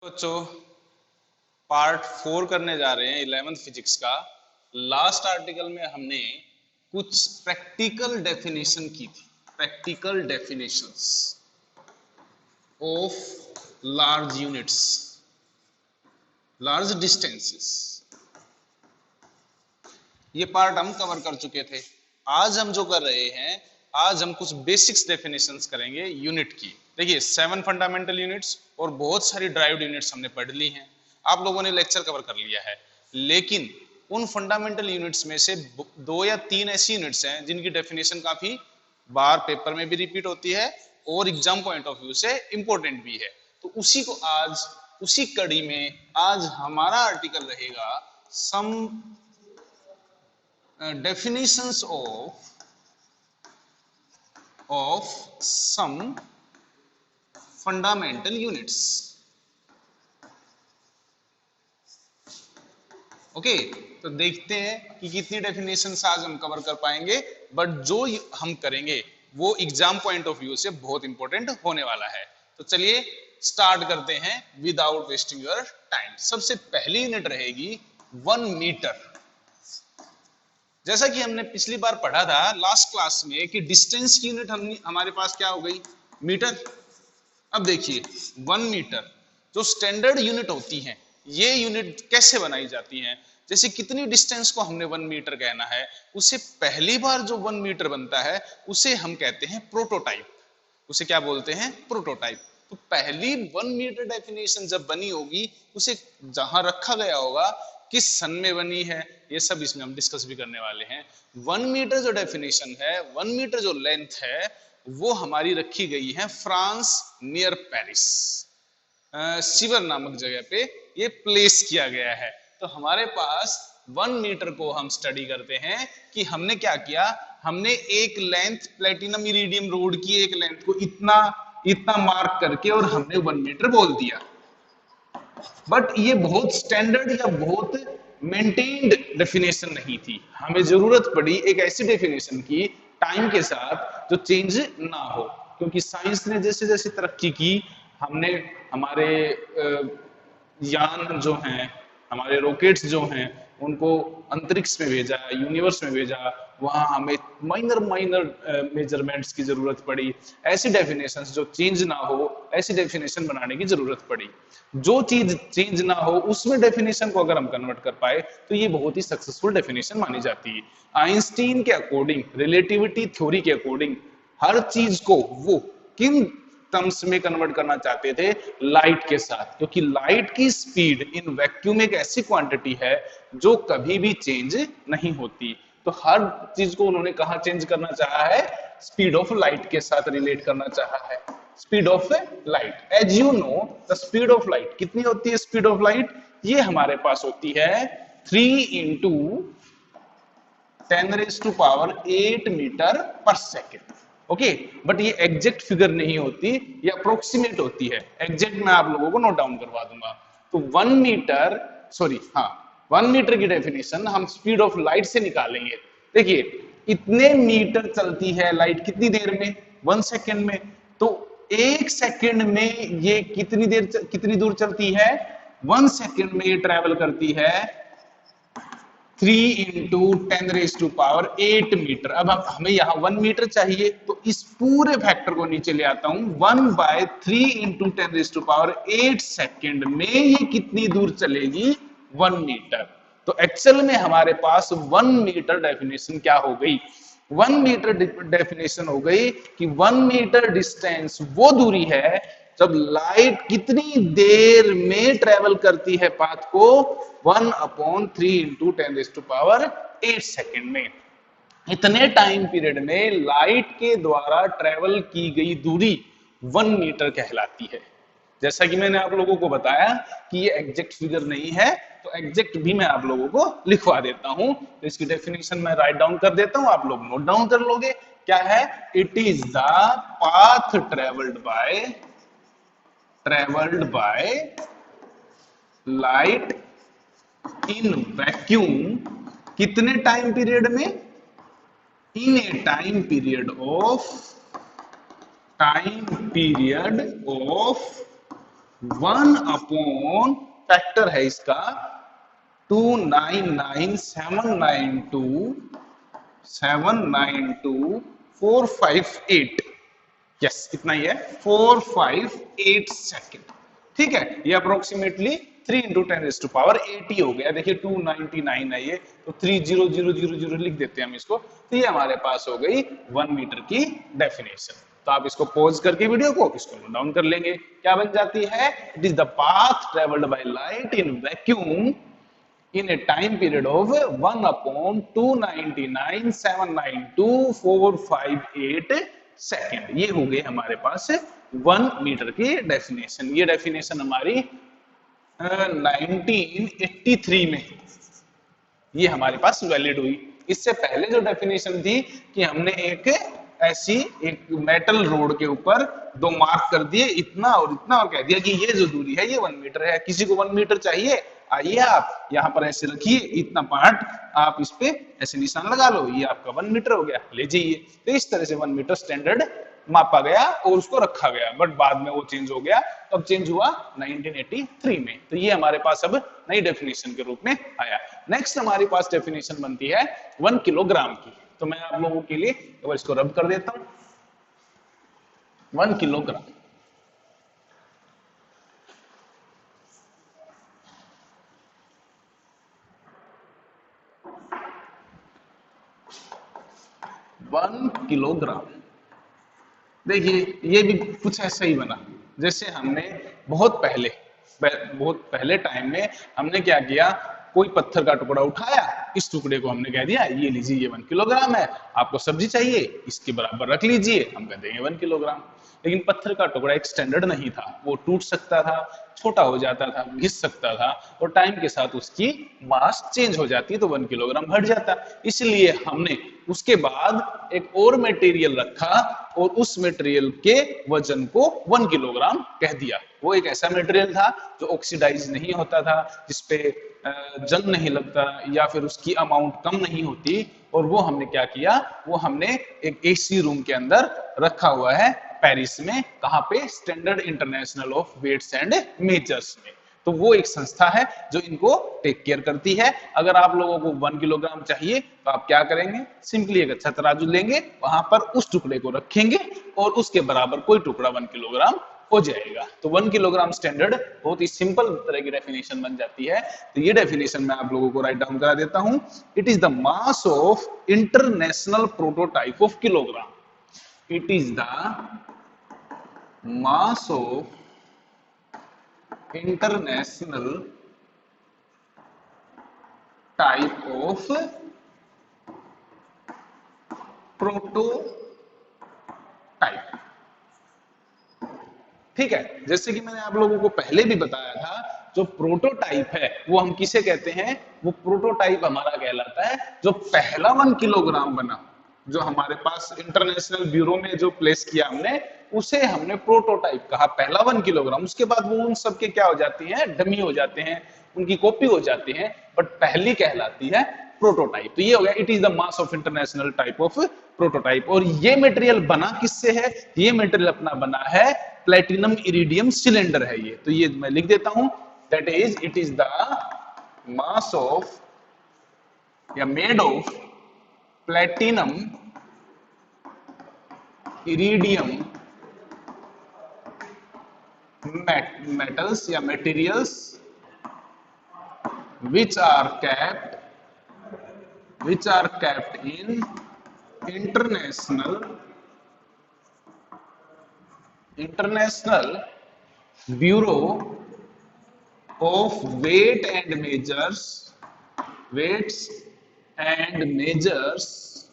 बच्चों पार्ट 4 करने जा रहे हैं 11th फिजिक्स का। लास्ट आर्टिकल में हमने कुछ प्रैक्टिकल डेफिनेशन की थी, practical definitions of large units, large distances. ये पार्ट हम कवर कर चुके थे। आज हम जो कर रहे हैं, आज हम कुछ बेसिक्स डेफिनेशंस करेंगे यूनिट की। देखिए 7 फंडामेंटल यूनिट्स और बहुत सारी ड्राइव्ड यूनिट्स हमने पढ़ ली हैं, आप लोगों ने लेक्चर कवर कर लिया है। लेकिन उन फंडामेंटल यूनिट्स में से 2 या 3 ऐसी यूनिट्स हैं जिनकी डेफिनेशन काफी बार पेपर में भी रिपीट होती है और एग्जाम पॉइंट ऑफ व्यू से इंपॉर्टेंट भी है। तो उसी को आज, उसी कड़ी में आज हमारा आर्टिकल रहेगा सम definitions of some fundamental units. Okay, तो देखते हैं कि कितनी डेफिनेशंस आज हम कवर कर पाएंगे, बट जो हम करेंगे वो एग्जाम पॉइंट ऑफ व्यू से बहुत इंपॉर्टेंट होने वाला है। तो चलिए स्टार्ट करते हैं विदाउट वेस्टिंग योर टाइम। सबसे पहली यूनिट रहेगी 1 मीटर। जैसा कि हमने पिछली बार पढ़ा था लास्ट क्लास में कि डिस्टेंस की यूनिट हमारे पास क्या हो गई, मीटर। अब देखिए 1 मीटर जो स्टैंडर्ड यूनिट होती है, ये यूनिट कैसे बनाई जाती हैं। जैसे कितनी डिस्टेंस को हमने 1 मीटर कहना है, उसे पहली बार जो 1 मीटर बनता है उसे हम कहते हैं प्रोटोटाइप। उसे क्या बोलते हैं, प्रोटोटाइप। तो पहली 1 मीटर डेफिनेशन जब बनी होगी, उसे जहां रखा गया होगा, किस सन में बनी है, ये सब इसमें हम डिस्कस भी करने वाले हैं। 1 मीटर जो डेफिनेशन है, 1 मीटर जो लेंथ है, वो हमारी रखी गई है फ्रांस नियर पेरिस, सीवर नामक जगह पे ये प्लेस किया गया है। तो हमारे पास 1 मीटर को हम स्टडी करते हैं कि हमने क्या किया, हमने एक लेंथ प्लेटिनम इरिडियम रोड की एक लेंथ को इतना इतना मार्क करके और हमने 1 मीटर बोल दिया। बट ये बहुत स्टैंडर्ड या बहुत मेंटेन्ड डेफिनेशन नहीं थी। हमें जरूरत पड़ी एक ऐसी डेफिनेशन की टाइम के साथ जो चेंज ना हो, क्योंकि साइंस ने जैसे जैसे तरक्की की, हमने हमारे यान जो हैं, हमारे रॉकेट्स जो हैं, उनको अंतरिक्ष में भेजा, यूनिवर्स में भेजा, वहां हमें माइनर माइनर मेजरमेंट्स की जरूरत पड़ी। ऐसी डेफिनेशंस जो चेंज ना हो, ऐसी डेफिनेशन बनाने की जरूरत पड़ी। जो चीज चेंज ना हो उसमें डेफिनेशन को अगर हम कन्वर्ट कर पाए तो ये बहुत ही सक्सेसफुल डेफिनेशन मानी जाती है। आइंस्टीन के अकॉर्डिंग, रिलेटिविटी थ्योरी के अकॉर्डिंग, हर चीज को वो किन टर्म्स में कन्वर्ट करना चाहते थे, लाइट के साथ, क्योंकि लाइट की स्पीड इन वैक्यूम एक ऐसी क्वांटिटी है जो कभी भी चेंज नहीं होती। तो हर चीज को उन्होंने कहा चेंज करना चाहा है, स्पीड ऑफ लाइट के साथ रिलेट करना चाहा है। Speed of light, as you know the speed of light कितनी होती है, स्पीड ऑफ लाइट ये हमारे पास होती है 3 इंटू 10⁸ मीटर पर सेकेंड। ओके, बट ये एग्जैक्ट फिगर नहीं होती, ये अप्रोक्सीमेट होती है। एग्जैक्ट मैं आप लोगों को नोट डाउन करवा दूंगा। तो 1 मीटर, सॉरी हाँ, 1 मीटर की डेफिनेशन हम स्पीड ऑफ लाइट से निकालेंगे। देखिए इतने मीटर चलती है लाइट कितनी देर में, 1 सेकेंड में। तो 1 सेकेंड में ये कितनी दूर चलती है, 1 सेकेंड में ये ट्रेवल करती है 3 इंटू 10⁸ मीटर। अब हमें यहाँ 1 मीटर चाहिए, तो इस पूरे फैक्टर को नीचे ले आता हूं, 1/3 इंटू 10⁸ सेकेंड में ये कितनी दूर चलेगी, 1 मीटर। तो एक्चुअल में हमारे पास 1 मीटर डेफिनेशन क्या हो गई, 1 मीटर डेफिनेशन हो गई कि 1 मीटर डिस्टेंस वो दूरी है जब लाइट कितनी देर में ट्रेवल करती है पाथ को, 1/3 इंटू 10⁸ सेकेंड में। इतने टाइम पीरियड में लाइट के द्वारा ट्रेवल की गई दूरी 1 मीटर कहलाती है। जैसा कि मैंने आप लोगों को बताया कि ये एग्जैक्ट फिगर नहीं है, तो एग्जैक्ट भी मैं आप लोगों को लिखवा देता हूं। तो इसकी डेफिनेशन मैं राइट डाउन कर देता हूं, आप लोग नोट डाउन कर लोगे। क्या है, it is the path travelled by light in vacuum, कितने टाइम पीरियड में, in a time period of 1 upon factor है इसका 299,792,458। यस इतना ही है 458 सेकेंड। ठीक है, ये अप्रोक्सीमेटली 3 इंटू 10⁻80 हो गया। देखिए 299 है ये, तो 30000 लिख देते हैं हम इसको। तो ये हमारे पास हो गई 1 मीटर की डेफिनेशन। तो आप इसको पॉज करके वीडियो को इसको नोट डाउन कर लेंगे। क्या बन जाती है? It is the path travelled by light in vacuum in a time period of 1 upon 299,792,458 second. ये हो गए हमारे पास 1 मीटर की डेफिनेशन। ये डेफिनेशन हमारी 1983 में ये हमारे पास वैलिड हुई। इससे पहले जो डेफिनेशन थी कि हमने एक मेटल रोड के ऊपर 2 मार्क कर दिए, इतना और कह दिया कि ये जो दूरी है ये 1 मीटर है। किसी को 1 मीटर चाहिए, आइए आप यहाँ पर ऐसे रखिए, इतना पार्ट आप इस पे ऐसे निशान लगा लो, ये आपका 1 मीटर हो गया, ले जाइए। तो इस तरह से 1 मीटर स्टैंडर्ड मापा गया और उसको रखा गया। बट बाद में वो चेंज हो गया। कब चेंज हुआ? 1983 में। तो ये हमारे पास अब नई डेफिनेशन के रूप में आया। नेक्स्ट हमारे पास डेफिनेशन बनती है 1 किलोग्राम की। तो मैं आप लोगों के लिए एक बार इसको रब कर देता हूं। 1 किलोग्राम 1 किलोग्राम। देखिए ये भी कुछ ऐसा ही बना जैसे हमने बहुत पहले टाइम में हमने क्या किया, कोई पत्थर का टुकड़ा उठाया, इस टुकड़े को हमने कह दिया ये लीजिए ये 1 किलोग्राम है, आपको सब्जी चाहिए इसके बराबर रख लीजिए, हम कह देंगे 1 किलोग्राम। लेकिन पत्थर का टुकड़ा एक स्टैंडर्ड नहीं था, वो टूट सकता था, छोटा हो जाता था, घिस सकता था, और टाइम के साथ उसकी मास चेंज हो जाती तो 1 किलोग्राम घट जाता। इसलिए हमने उसके बाद एक और मटेरियल रखा और उस मटेरियल के वजन को 1 किलोग्राम कह दिया। वो एक ऐसा मटेरियल था जो ऑक्सीडाइज नहीं होता था, जिसपे जंग नहीं लगता या फिर उसकी अमाउंट कम नहीं होती। और वो हमने क्या किया, वो हमने एक एसी रूम के अंदर रखा हुआ है पेरिस में। कहां पे? Standard international of weights and measures में। तो वो एक संस्था है जो इनको टेक केयर करती है। अगर आप लोगों को 1 किलोग्राम चाहिए तो आप क्या करेंगे, सिंपली एक अच्छा तराजू लेंगे, वहां पर उस टुकड़े को रखेंगे और उसके बराबर कोई टुकड़ा 1 किलोग्राम हो जाएगा। तो 1 किलोग्राम स्टैंडर्ड बहुत ही सिंपल तरह की डेफिनेशन बन जाती है। तो ये डेफिनेशन मैं आप लोगों को राइट डाउन करा देता हूं। It is the mass of international prototype of kilogram. It is the mass of international type of prototype। ठीक है, जैसे कि मैंने आप लोगों को पहले भी बताया था, जो प्रोटोटाइप है वो हम किसे कहते हैं? वो प्रोटोटाइप हमारा कहलाता है जो पहला 1 किलोग्राम बना, जो हमारे पास इंटरनेशनल ब्यूरो में जो प्लेस किया हमने, उसे हमने प्रोटोटाइप कहा, पहला 1 किलोग्राम। उसके बाद वो उन सब के क्या हो जाती हैं? डमी हो जाते हैं, उनकी कॉपी हो जाती है, बट पहली कहलाती है प्रोटोटाइप। तो ये हो गया, it is the mass of international type of prototype. और ये मटेरियल बना किससे है? ये मटेरियल अपना बना है प्लेटिनम इरिडियम सिलेंडर है ये। तो ये मैं लिख देता हूं, that is it is the mass of या made of platinum iridium metals या materials which are kept in international bureau of weights and measures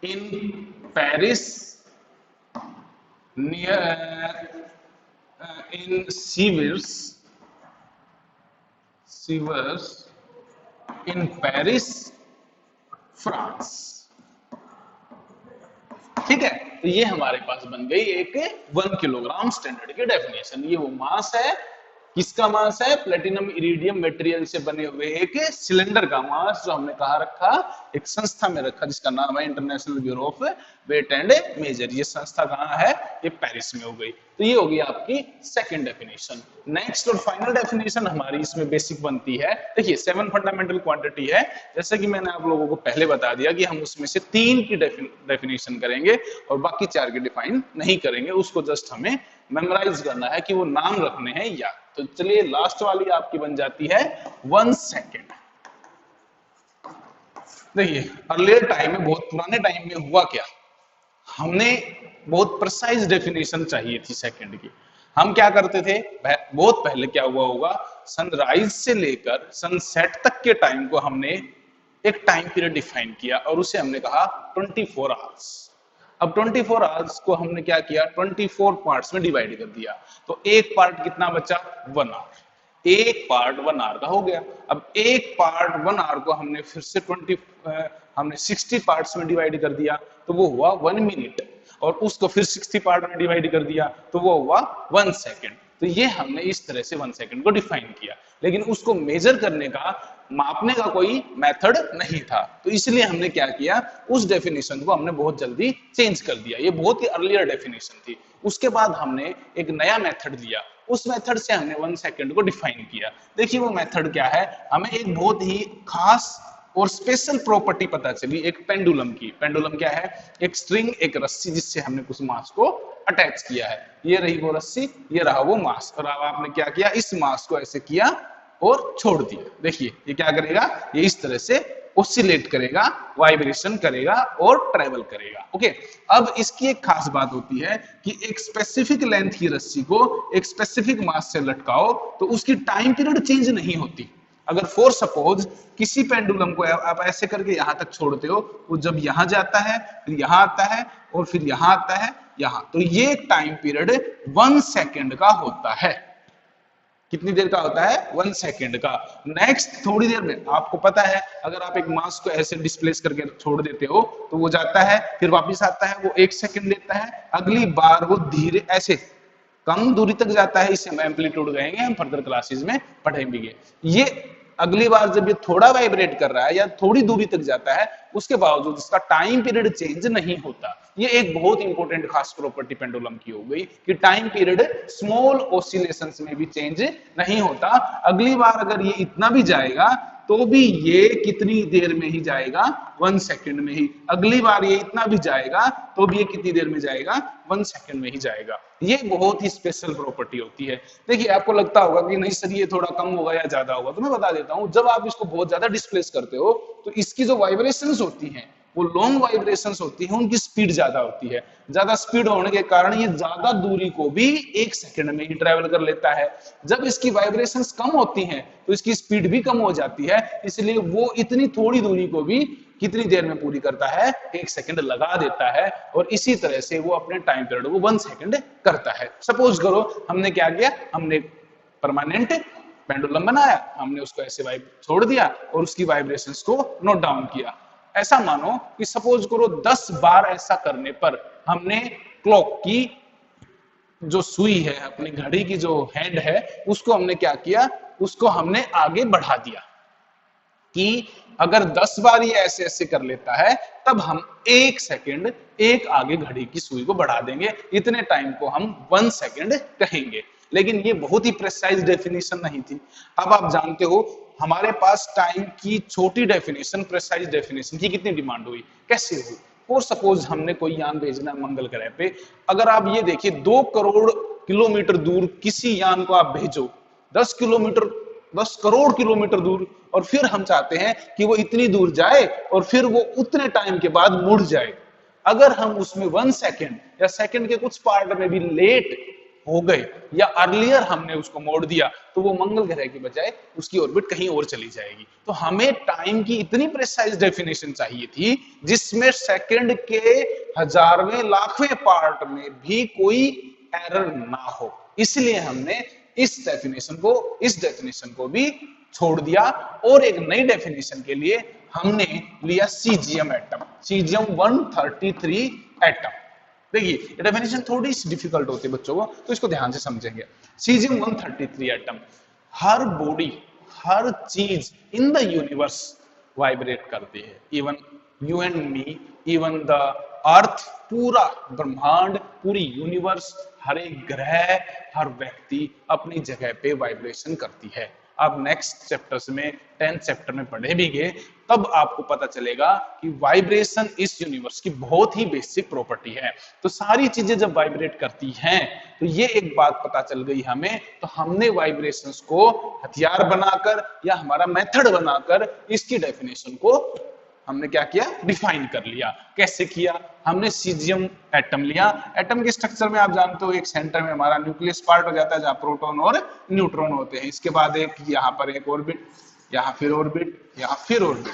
in Paris near in Sivers in Paris, France। ठीक है, तो ये हमारे पास बन गई एक 1 किलोग्राम स्टैंडर्ड की डेफिनेशन। ये वो मास है किसका मास है? प्लेटिनम इरिडियम मटेरियल से बने हुए एक सिलेंडर का मास, जो हमने कहा रखा, एक संस्था में रखा जिसका नाम है International Bureau of Weight and Measure. ये संस्था कहाँ है? ये पेरिस में हो गई। तो ये होगी आपकी सेकंड डेफिनेशन। नेक्स्ट और फाइनल डेफिनेशन हमारी इसमें बेसिक बनती है। देखिए 7 फंडामेंटल क्वांटिटी है, जैसे कि मैंने आप लोगों को पहले बता दिया कि हम उसमें से 3 की डेफिनेशन करेंगे और बाकी 4 की डिफाइन नहीं करेंगे। उसको जस्ट हमें मेमोराइज करना है कि वो नाम रखने हैं या। तो चलिए लास्ट वाली आपकी बन जाती है 1 सेकेंड। देखिए अर्लियर टाइम में, बहुत पुराने टाइम में हुआ क्या, हमने बहुत प्रिसाइज डेफिनेशन चाहिए थी सेकंड की। हम क्या करते थे, बहुत पहले क्या हुआ होगा, सनराइज से लेकर सनसेट तक के टाइम को हमने एक टाइम पीरियड डिफाइन किया और उसे हमने कहा 24 आवर्स। अब 24 आवर्स को हमने क्या किया, 24 पार्ट्स में डिवाइड कर दिया। तो एक पार्ट कितना बचा? 1 आवर। एक पार्ट 1 आवर का हो गया। अब एक पार्ट 1 आवर को हमने फिर से 60 पार्ट्स में डिवाइड कर दिया, तो वो हुआ 1 मिनट। और उसको फिर 60 पार्ट में डिवाइड कर दिया, तो वो हुआ 1 सेकेंड। तो ये हमने इस तरह से 1 सेकेंड को डिफाइन किया, लेकिन उसको मेजर करने का, मापने का कोई मेथड नहीं था। तो इसलिए हमने क्या किया, उस डेफिनेशन को हमने बहुत जल्दी चेंज कर दिया। ये बहुत ही अर्लियर डेफिनेशन थी। उसके बाद हमने एक नया मेथड दिया, उस मेथड से हमने 1 सेकेंड को डिफाइन किया। देखिए वो मेथड क्या है, हमें एक बहुत ही खास और स्पेशल प्रॉपर्टी पता चली, एक पेंडुलम की। पेंडुलम क्या है? एक स्ट्रिंग, एक रस्सी जिससे हमने कुछ मास को अटैच किया है। ये रही वो रस्सी, ये रहा वो मास, और अब आपने क्या किया, इस मास को ऐसे किया और छोड़ दिया। देखिए ये क्या करेगा, ये इस तरह से ऑसिलेट करेगा, वाइब्रेशन करेगा और ट्रेवल करेगा। ओके, अब इसकी एक खास बात होती है कि एक स्पेसिफिक लेंथ की रस्सी को एक स्पेसिफिक मास से लटकाओ तो उसकी टाइम पीरियड चेंज नहीं होती। अगर फॉर सपोज किसी पेंडुलम को आप ऐसे करके यहां तक छोड़ते हो, वो जब यहां जाता है, फिर यहां आता है और फिर यहां आता है, यहां, तो ये टाइम पीरियड 1 सेकेंड का होता है। कितनी देर का होता है? 1 सेकेंड का। नेक्स्ट थोड़ी देर में आपको पता है, अगर आप एक मास को ऐसे डिस्प्लेस करके छोड़ देते हो तो वो जाता है, फिर वापस आता है, वो 1 सेकेंड लेता है, अगली बार वो धीरे ऐसे कम दूरी तक जाता है। इसे हम एम्पलीट्यूड कहेंगे, हम फर्दर क्लासेस में पढ़ेंगे। ये अगली बार जब ये थोड़ा वाइब्रेट कर रहा है या थोड़ी दूरी तक जाता है, उसके बावजूद इसका टाइम पीरियड चेंज नहीं होता। ये एक बहुत इंपॉर्टेंट खास प्रॉपर्टी पेंडुलम की हो गई कि टाइम पीरियड स्मॉल ऑसिलेशंस में भी चेंज नहीं होता। अगली बार अगर ये इतना भी जाएगा तो भी ये कितनी देर में ही जाएगा? 1 सेकेंड में ही। अगली बार ये इतना भी जाएगा तो भी ये कितनी देर में जाएगा? 1 सेकेंड में ही जाएगा। ये बहुत ही स्पेशल प्रॉपर्टी होती है। देखिए आपको लगता होगा कि नहीं सर ये थोड़ा कम होगा या ज्यादा होगा, तो मैं बता देता हूं, जब आप इसको बहुत ज्यादा डिस्प्लेस करते हो तो इसकी जो वाइब्रेशंस होती हैं वो लॉन्ग वाइब्रेशंस होती है, उनकी स्पीड ज्यादा होती है। ज्यादा स्पीड होने के कारण ये ज्यादा दूरी को भी 1 सेकेंड में ही ट्रेवल कर लेता है। जब इसकी वाइब्रेशंस कम होती हैं तो इसकी स्पीड भी कम हो जाती है, इसलिए वो इतनी थोड़ी दूरी को भी कितनी देर में पूरी करता है? 1 सेकेंड लगा देता है। और इसी तरह से वो अपने टाइम पीरियड को 1 सेकेंड करता है। सपोज करो हमने क्या किया, हमने परमानेंट पेंडुलम बनाया, हमने उसको ऐसे छोड़ दिया और उसकी वाइब्रेशंस को नोट डाउन किया। ऐसा मानो कि सपोज करो 10 बार ऐसा करने पर हमने क्लॉक की जो सुई है, अपनी घड़ी की जो हैंड है, उसको हमने क्या किया, उसको हमने आगे बढ़ा दिया कि अगर 10 बार ये ऐसे ऐसे कर लेता है तब हम 1 सेकेंड एक आगे घड़ी की सुई को बढ़ा देंगे। इतने टाइम को हम 1 सेकेंड कहेंगे। लेकिन ये बहुत ही प्रिसाइज डेफिनेशन नहीं थी। अब आप जानते हो हमारे पास टाइम की छोटी डेफिनेशन, प्रिसाइज डेफिनेशन की कितनी डिमांड हुई, कैसे हुई। और सपोज हमने कोई यान भेजना है मंगल ग्रह पे, अगर आप ये देखिए 2 करोड़ किलोमीटर दूर किसी यान को आप भेजो, 10 करोड़ किलोमीटर दूर, और फिर हम चाहते हैं कि वो इतनी दूर जाए और फिर वो उतने टाइम के बाद मुड़ जाए। अगर हम उसमें 1 सेकेंड या सेकेंड के कुछ पार्ट में भी लेट हो गए या अर्लियर हमने उसको मोड़ दिया तो वो मंगल ग्रह की बजाय उसकी ऑर्बिट कहीं और चली जाएगी। तो हमें टाइम की इतनी प्रिसाइज डेफिनेशन चाहिए थी जिसमें सेकंड के हजारवें लाखवें पार्ट में भी कोई एरर ना हो। इसलिए हमने इस डेफिनेशन को भी छोड़ दिया और एक नई डेफिनेशन के लिए हमने लिया सीजियम एटम, सीजियम 133 एटम। देखिए डेफिनेशन थोड़ी सी डिफिकल्ट होती है बच्चों को, तो इसको ध्यान से समझेंगे। सीजियम 133 एटम, हर बॉडी, हर चीज इन द यूनिवर्स वाइब्रेट करती है, even you and me, even the earth, पूरा ब्रह्मांड, पूरी यूनिवर्स, हर एक ग्रह, हर व्यक्ति अपनी जगह पे वाइब्रेशन करती है। आप नेक्स्ट चैप्टर्स में 10th चैप्टर में पढ़े भी गए, तब आपको पता चलेगा कि वाइब्रेशन इस यूनिवर्स की बहुत ही बेसिक प्रॉपर्टी है। तो सारी चीजें जब वाइब्रेट करती हैं तो ये एक बात पता चल गई हमें, तो हमने वाइब्रेशंस को हथियार बनाकर या हमारा मेथड बनाकर इसकी डेफिनेशन को हमने क्या किया, डिफाइन कर लिया। कैसे किया, हमने सीजियम एटम लिया। एटम के स्ट्रक्चर में आप जानते हो एक सेंटर में हमारा न्यूक्लियस पार्ट हो जाता है जहां प्रोटॉन और न्यूट्रॉन होते हैं, इसके बाद एक यहाँ पर एक ऑर्बिट, यहाँ फिर ऑर्बिट, यहाँ फिर ऑर्बिट,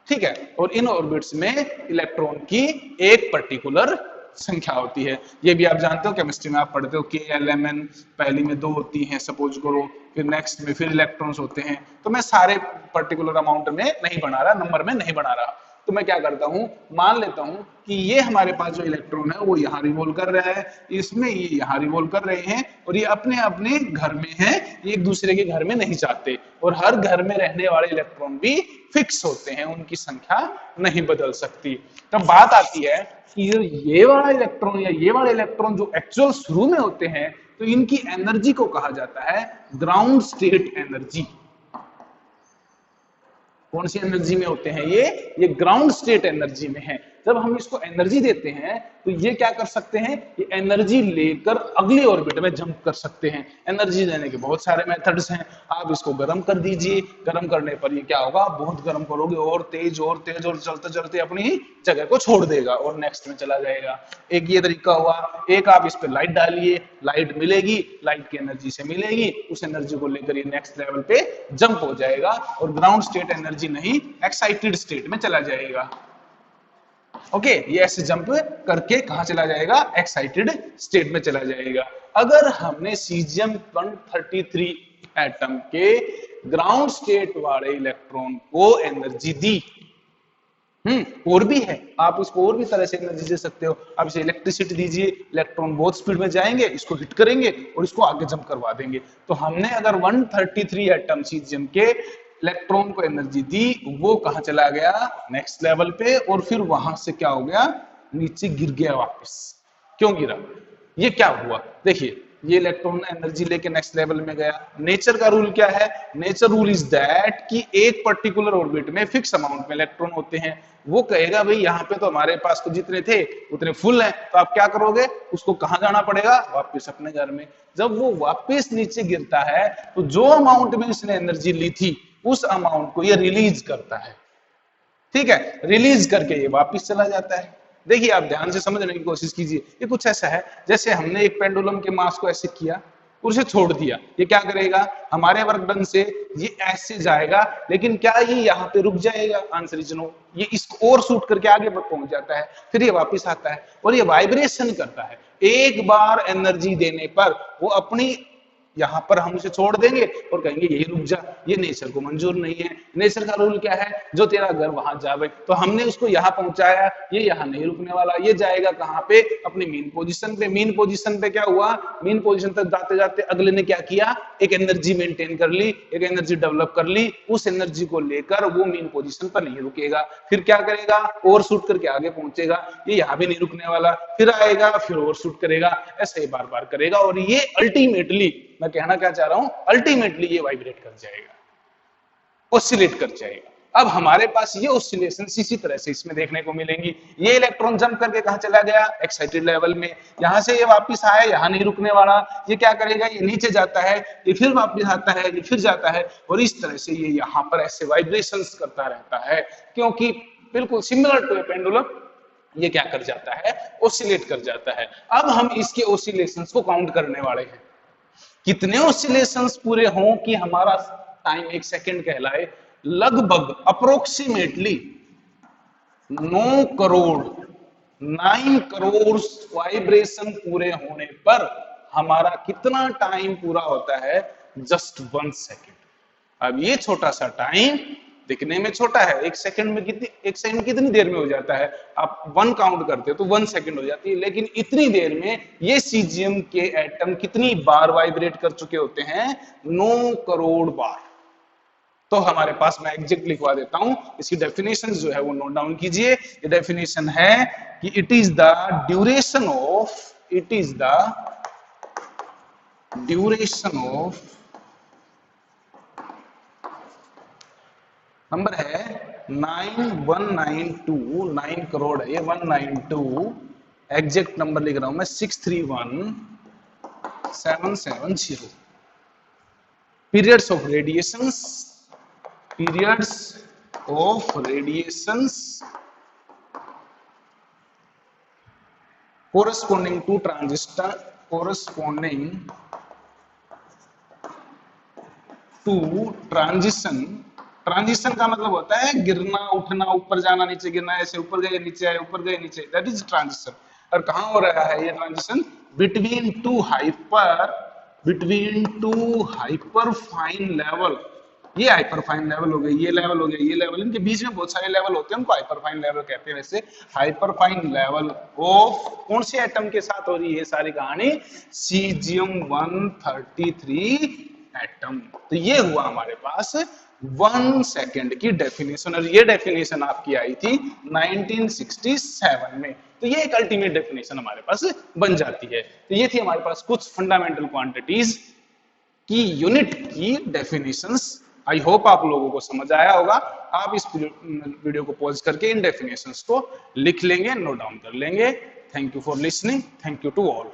ठीक है। और इन ऑर्बिट्स में इलेक्ट्रॉन की एक पर्टिकुलर संख्या होती है। ये भी आप जानते हो, केमिस्ट्री में आप पढ़ते हो K-L-M-N, पहली में 2 होती हैं सपोज करो, फिर नेक्स्ट में फिर इलेक्ट्रॉन्स होते हैं। तो मैं सारे पर्टिकुलर अमाउंट में नहीं बना रहा, नंबर में नहीं बना रहा, तो मैं क्या करता हूं, मान लेता हूं कि ये हमारे पास जो इलेक्ट्रॉन है वो यहाँ रिवॉल्व कर रहा है, इसमें ये यहाँ रिवॉल्व कर रहे हैं, और ये अपने अपने घर में है, एक दूसरे के घर में नहीं जाते। और हर घर में रहने वाले इलेक्ट्रॉन भी फिक्स होते हैं, उनकी संख्या नहीं बदल सकती। तब बात आती है कि ये वाला इलेक्ट्रॉन या ये वाले इलेक्ट्रॉन जो एक्चुअल शुरू में होते हैं, तो इनकी एनर्जी को कहा जाता है ग्राउंड स्टेट एनर्जी। कौन सी एनर्जी में होते हैं ये ग्राउंड स्टेट एनर्जी में है। जब हम इसको एनर्जी देते हैं तो ये क्या कर सकते हैं, ये एनर्जी लेकर अगली ऑर्बिट में जंप कर सकते हैं। एनर्जी देने के बहुत सारे मेथड्स हैं, आप इसको गर्म कर दीजिए, गर्म करने पर ये क्या होगा, बहुत गर्म करोगे और तेज और तेज, और चलते चलते अपनी जगह को छोड़ देगा और नेक्स्ट में चला जाएगा। एक ये तरीका हुआ। एक आप इस पर लाइट डालिए, लाइट मिलेगी, लाइट की एनर्जी से मिलेगी, उस एनर्जी को लेकर ये नेक्स्ट लेवल पे जंप हो जाएगा और ग्राउंड स्टेट एनर्जी नहीं एक्साइटेड स्टेट में चला जाएगा। ओके, ये ऐसे जंप करके कहां चला जाएगा, एक्साइटेड स्टेट में चला जाएगा। अगर हमने सीजियम 133 एटम के ग्राउंड स्टेट वाले इलेक्ट्रॉन को एनर्जी दी, और भी है, आप उसको और भी तरह से एनर्जी दे सकते हो। आप इसे इलेक्ट्रिसिटी दीजिए, इलेक्ट्रॉन बहुत स्पीड में जाएंगे, इसको हिट करेंगे और इसको आगे जंप करवा देंगे। तो हमने अगर 133 एटम सीजियम के इलेक्ट्रॉन को एनर्जी दी, वो कहां चला गया, नेक्स्ट लेवल पे, और फिर वहां से क्या हो गया, नीचे गिर गया वापस। क्यों गिरा, ये क्या हुआ, देखिए ये इलेक्ट्रॉन एनर्जी लेके नेक्स्ट लेवल में गया। नेचर का रूल क्या है, नेचर रूल इज दैट कि एक पर्टिकुलर ऑर्बिट में फिक्स अमाउंट में इलेक्ट्रॉन होते हैं। वो कहेगा भाई यहाँ पे तो हमारे पास तो जितने थे उतने फुल हैं, तो आप क्या करोगे, उसको कहाँ जाना पड़ेगा, वापस अपने घर में। जब वो वापस नीचे गिरता है तो जो अमाउंट में उसने एनर्जी ली थी उस अमाउंट को ये रिलीज करता है, ठीक है, रिलीज करके ये वापस चला जाता है। देखिए आप ध्यान से समझने की कोशिश कीजिए। ये कुछ ऐसा है जैसे हमने एक पेंडुलम के मास को ऐसे किया और उसे छोड़ दिया, ये क्या करेगा, हमारे वर्क डन से ये ऐसे जाएगा, लेकिन क्या ये यहाँ पे रुक जाएगा, आंसर इज नो। ये इसको और शूट करके आगे पहुंच जाता है, फिर ये वापस आता है और ये वाइब्रेशन करता है। एक बार एनर्जी देने पर वो अपनी, यहां पर हम उसे छोड़ देंगे और कहेंगे यही रुक जा, ये नेचर को मंजूर नहीं है। नेचर का रूल क्या है, जो तेरा घर वहां जावे, तो हमने उसको यहां पहुंचाया, ये यहां नहीं रुकने वाला, ये जाएगा कहां पे, अपनी मीन पोजीशन पे। मीन पोजीशन पे क्या हुआ, मीन पोजीशन तक जाते जाते अगले ने क्या किया, एक एनर्जी मेंटेन कर ली, एक एनर्जी डेवलप कर ली, उस एनर्जी को लेकर वो मीन पोजीशन पर नहीं रुकेगा, फिर क्या करेगा, और शूट करके आगे पहुंचेगा, ये यहां भी नहीं रुकने वाला, फिर आएगा, फिर और शूट करेगा, ऐसे ही बार बार करेगा। और ये अल्टीमेटली, मैं कहना क्या चाह रहा हूं, अल्टीमेटली ये वाइब्रेट कर जाएगा, ऑसिलेट कर जाएगा। अब हमारे पास ये ऑसिलेशन इसी तरह से इसमें देखने को मिलेंगी। ये इलेक्ट्रॉन जंप करके कहां चला गया, एक्साइटेड लेवल में, यहां से ये वापस आया, यहां नहीं रुकने वाला, ये क्या करेगा, ये नीचे जाता है, ये फिर वापस आता है, ये फिर जाता है, और इस तरह से ये यहां पर ऐसे वाइब्रेशंस करता रहता है, क्योंकि बिल्कुल सिमिलर टू ए पेंडुलम ये क्या कर जाता है, ऑसिलेट कर जाता है। अब हम इसके ऑसिलेशंस को काउंट करने वाले हैं, कितने ऑसिलेशंस पूरे हों कि हमारा टाइम 1 सेकंड कहलाए। लगभग अप्रोक्सीमेटली 9 करोड़ वाइब्रेशन पूरे होने पर हमारा कितना टाइम पूरा होता है, जस्ट 1 सेकंड। अब ये छोटा सा टाइम दिखने में छोटा है, 1 सेकंड में कितनी देर में हो जाता है, आप 1 काउंट करते हो तो 1 सेकंड हो जाती है, लेकिन इतनी देर में ये सीजियम के एटम कितनी बार वाइब्रेट कर चुके होते हैं, 9 करोड़ बार। तो हमारे पास, मैं एग्जैक्ट लिखवा देता हूं, इसकी डेफिनेशन जो है वो नोट डाउन कीजिए। ये डेफिनेशन है कि it is the duration of number है 9192, 9 करोड़ है ये, 192, एग्जैक्ट नंबर लिख रहा हूं मैं 631770। Periods of radiations corresponding to transition का मतलब होता है गिरना उठना, ऊपर जाना नीचे गिरना, ऐसे ऊपर गए नीचे आए, ऊपर गए नीचे, दैट इज ट्रांजिशन। और कहां हो रहा है ये transition, between two hyper fine level. ये हाइपर फाइन लेवल हो गए, ये लेवल हो गया, ये लेवल, इनके बीच में बहुत सारे लेवल होते हैं, उनको हाइपर फाइन लेवल कहते हैं। वैसे हाइपर फाइन लेवल ऑफ कौन से एटम के साथ हो रही है सारी कहानी, सीजियम 133 एटम। तो ये हुआ हमारे पास 1 सेकेंड की डेफिनेशन, और ये डेफिनेशन आपकी आई थी 1967 में। तो ये एक अल्टीमेट डेफिनेशन हमारे पास बन जाती है। तो ये थी हमारे पास कुछ फंडामेंटल क्वांटिटीज की यूनिट की डेफिनेशंस। आई होप आप लोगों को समझ आया होगा। आप इस वीडियो को पॉज करके इन डेफिनेशंस को लिख लेंगे, नोट डाउन कर लेंगे। Thank you for listening, thank you to all.